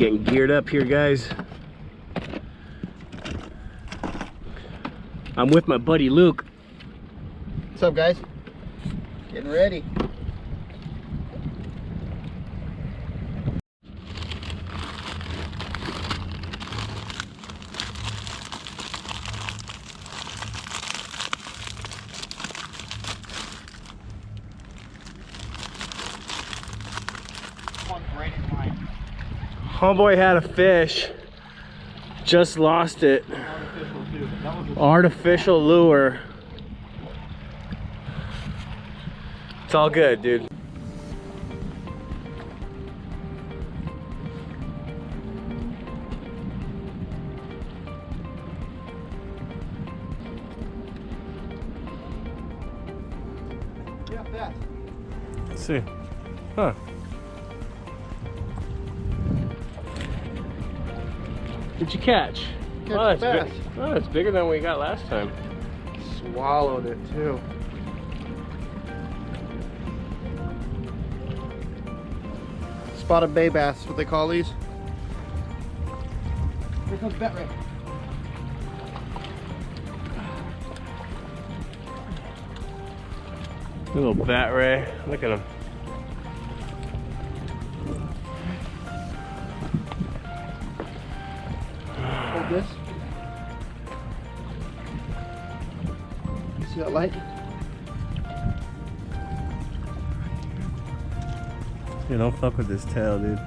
Getting geared up here, guys. I'm with my buddy Luke. What's up, guys? Getting ready. Homeboy had a fish, just lost it. Artificial lure. It's all good, dude. Yeah, fast. Let's see. Huh. What'd you catch? Oh, that's oh, it's bigger than we got last time. Swallowed it too. Spotted bay bass, what they call these. Here comes Bet Ray. Little bat ray. Look at him. Hold this. You see that light? Yeah, don't fuck with this tail, dude.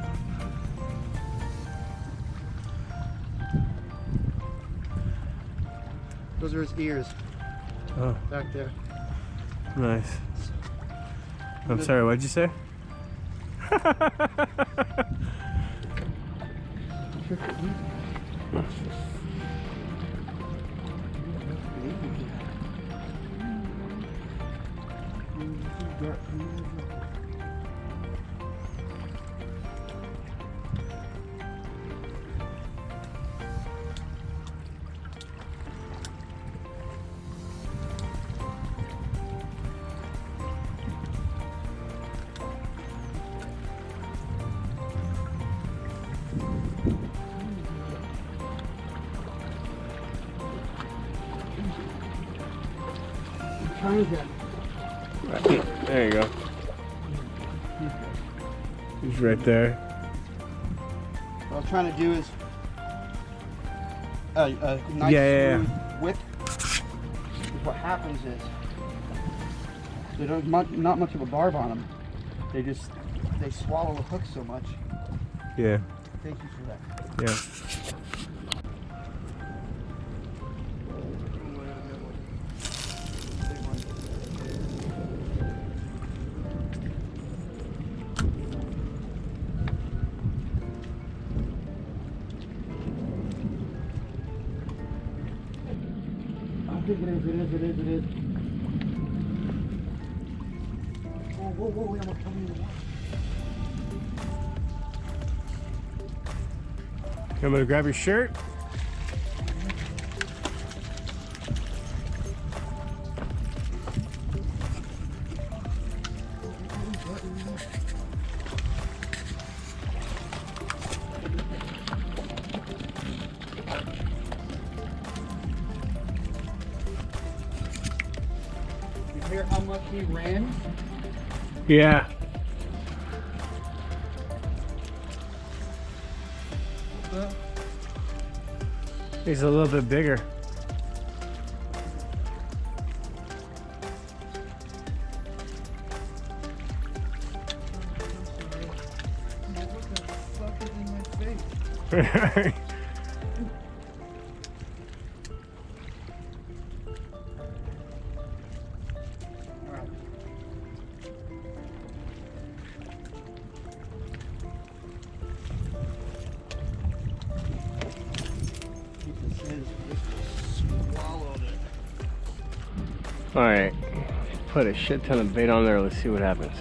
Those are his ears. Oh, Back there. nice. I'm sorry, what'd you say? There you go. He's right there. What I was trying to do is a nice smooth whip. What happens is they don't not much of a barb on them. They swallow the hook so much. Yeah. Thank you for that. Yeah. I think it is. Whoa, we almost come in the water. I'm gonna grab your shirt. You hear how much he ran? Yeah. He's a little bit bigger. What the fuck is in my face? All right, put a shit ton of bait on there. Let's see what happens.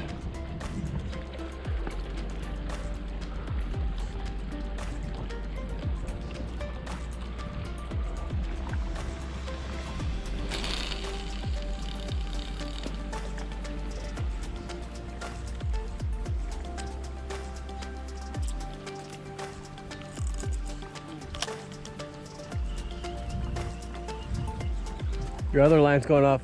Your other line's going off.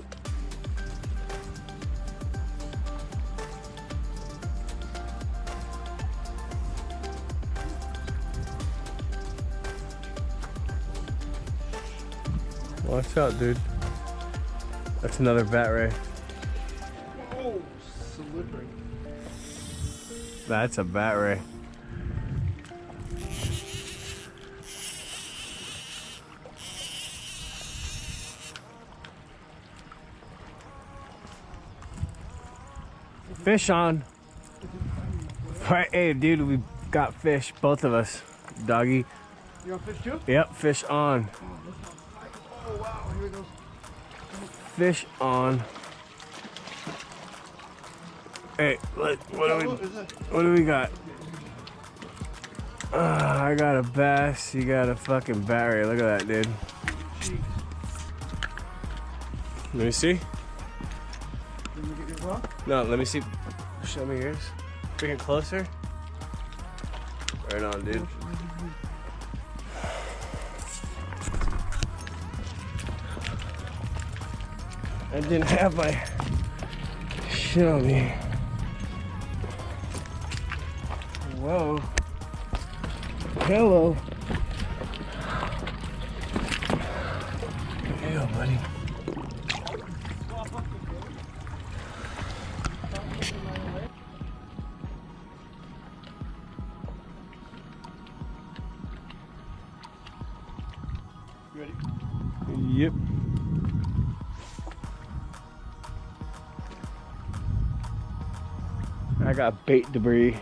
Watch out, dude. That's another bat ray. Oh, slippery. That's a bat ray. Fish on. Right, hey, dude, we got fish, both of us. Doggy. You want fish too? Yep, fish on. Oh, wow, here it goes. Fish on. Hey, look, what do we got? I got a bass, you got a fucking bat ray. Look at that, dude. Jeez. Let me see. Did you get your rock? No, let me see. Show me yours. Bring it closer. Right on, dude. I didn't have my shit on me. Whoa. Hello. Hey, buddy. You ready? Yep. I got bait debris.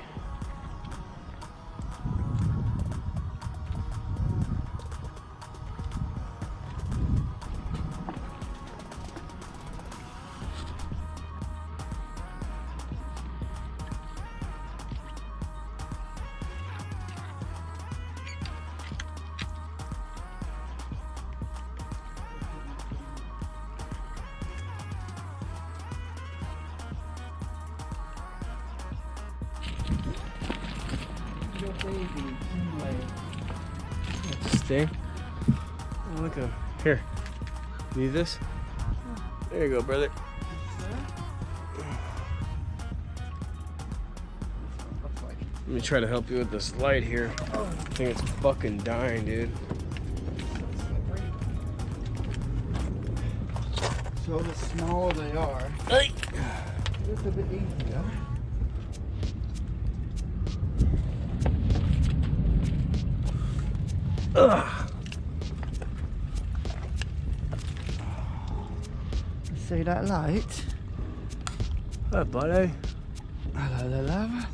Sting. Oh, look at him. Here. Need this? There you go, brother. Let me try to help you with this light here. I think it's fucking dying, dude. So the smaller they are, Hey. it's a bit easier. Ugh. See that light? Hi, buddy. Hello there, love.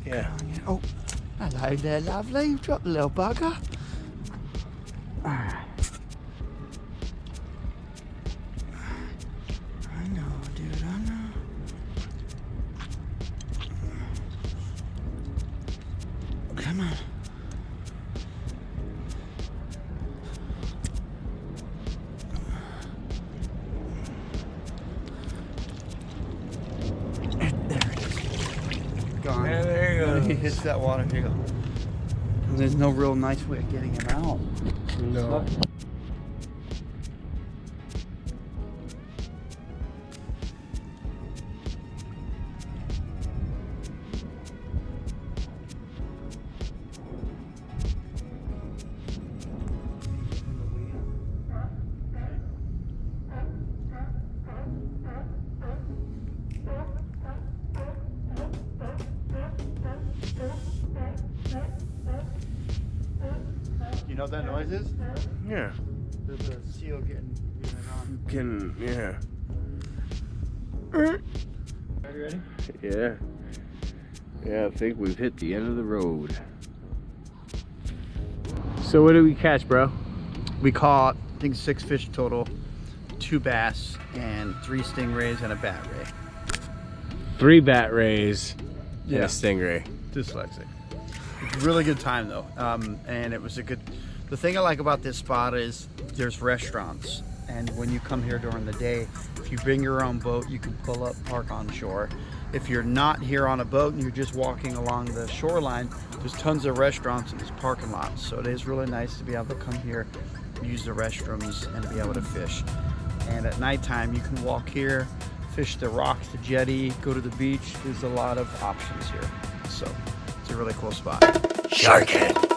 Yeah. Oh, hello there, lovely. You dropped the little bugger. Alright. I know, dude, I know. Come on. Gone. Yeah, there you go. He hits that water. Here you go. There's no real nice way of getting him out. No. You know what that noise is? Yeah. There's a seal getting on. Yeah. Are you ready? Yeah. Yeah, I think we've hit the end of the road. So what did we catch, bro? We caught, I think, 6 fish total, 2 bass, and 3 stingrays and a bat ray. 3 bat rays and Yeah. a stingray. Dyslexic. It's a really good time though, and it was a good. The thing I like about this spot is there's restaurants, and when you come here during the day, if you bring your own boat, you can pull up, park on shore. If you're not here on a boat and you're just walking along the shoreline, there's tons of restaurants in these parking lots. So it is really nice to be able to come here, use the restrooms, and be able to fish. And at nighttime, you can walk here, fish the rocks, the jetty, go to the beach. There's a lot of options here. So it's a really cool spot. Shark Head.